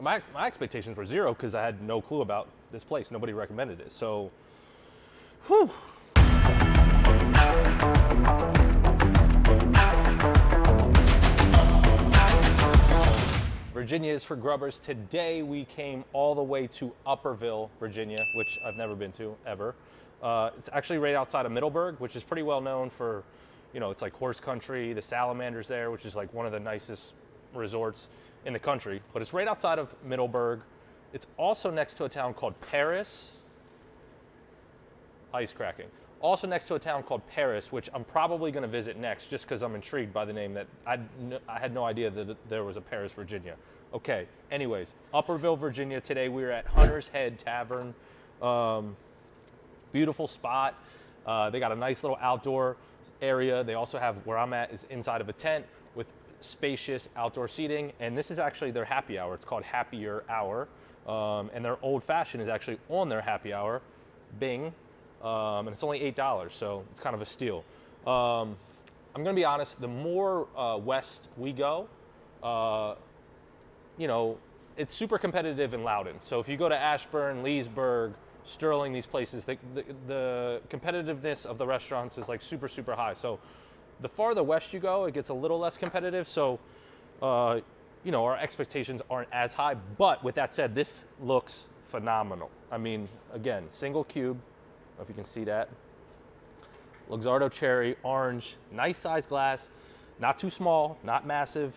My expectations were zero because I had no clue about this place. Nobody recommended it. So, whew. Virginia is for Grubbers. Today we came all the way to Upperville, Virginia, which I've never been to ever. It's actually right outside of Middleburg, which is pretty well known for, you know, it's like horse country, the salamanders there, which is like one of the nicest resorts in the country. But it's right outside of Middleburg. It's also next to a town called Paris. Ice cracking. Also next to a town called Paris, which I'm probably going to visit next just because I'm intrigued by the name. That I had no idea that there was a Paris, Virginia. Okay, anyways, Upperville, Virginia. Today we were at Hunters Head Tavern. Beautiful spot. They got a nice little outdoor area. They also have, where I'm at, is inside of a tent with spacious outdoor seating. And this is actually their happy hour. It's called Happier Hour. And their old fashioned is actually on their happy hour. Bing. And it's only $8, so it's kind of a steal. I'm gonna be honest, the more west we go, you know, it's super competitive in Loudoun. So if you go to Ashburn, Leesburg, Sterling, these places, the competitiveness of the restaurants is like super, super high. So the farther west you go, it gets a little less competitive. So, you know, our expectations aren't as high. But with that said, this looks phenomenal. I mean, again, single cube. I don't know if you can see that. Luxardo cherry, orange, nice size glass, not too small, not massive,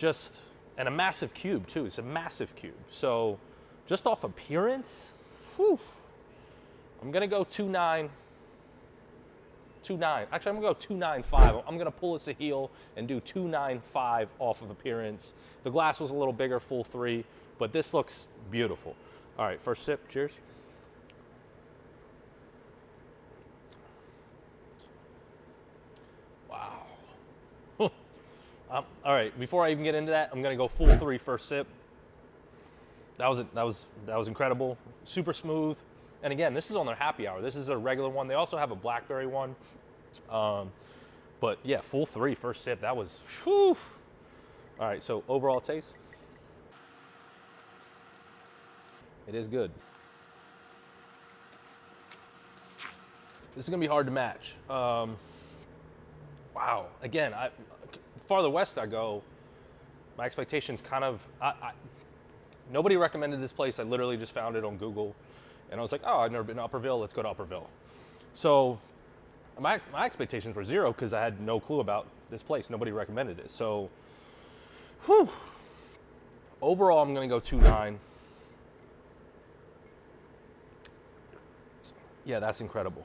and a massive cube too. It's a massive cube. So just off appearance, whew, I'm gonna go 2.9. Actually, I'm gonna go 2.95. I'm gonna pull us a heel and do 2.95 off of appearance. The glass was a little bigger, full 3, but this looks beautiful. All right, first sip, cheers. All right, before I even get into that, I'm gonna go full 3 first sip. That was incredible, super smooth. And again, this is on their happy hour. This is a regular one. They also have a blackberry one. But yeah, full 3 first sip. That was, whew. All right, so overall taste. It is good. This is gonna be hard to match. Wow, again, farther west I go, my expectations kind of, nobody recommended this place. I literally just found it on Google and I was like, oh, I've never been to Upperville, let's go to Upperville. So my expectations were zero because I had no clue about this place. Nobody recommended it. So, whew. Overall, I'm gonna go 2.9. Yeah, that's incredible.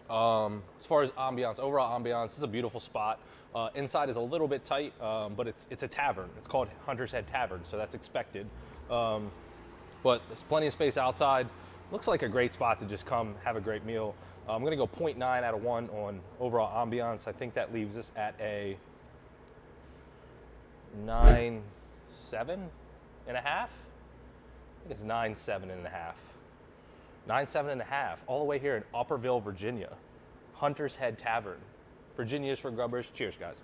As far as ambiance, overall ambiance, this is a beautiful spot. Inside is a little bit tight, but it's a tavern. It's called Hunters Head Tavern, so that's expected. But there's plenty of space outside. Looks like a great spot to just come have a great meal. I'm gonna go 0.9 out of 1 on overall ambiance. I think that leaves us at a 9.7 and a half. I think it's 9.7 and a half. 9.7 and a half, all the way here in Upperville, Virginia. Hunters Head Tavern. Virginia is for Grubbers. Cheers, guys.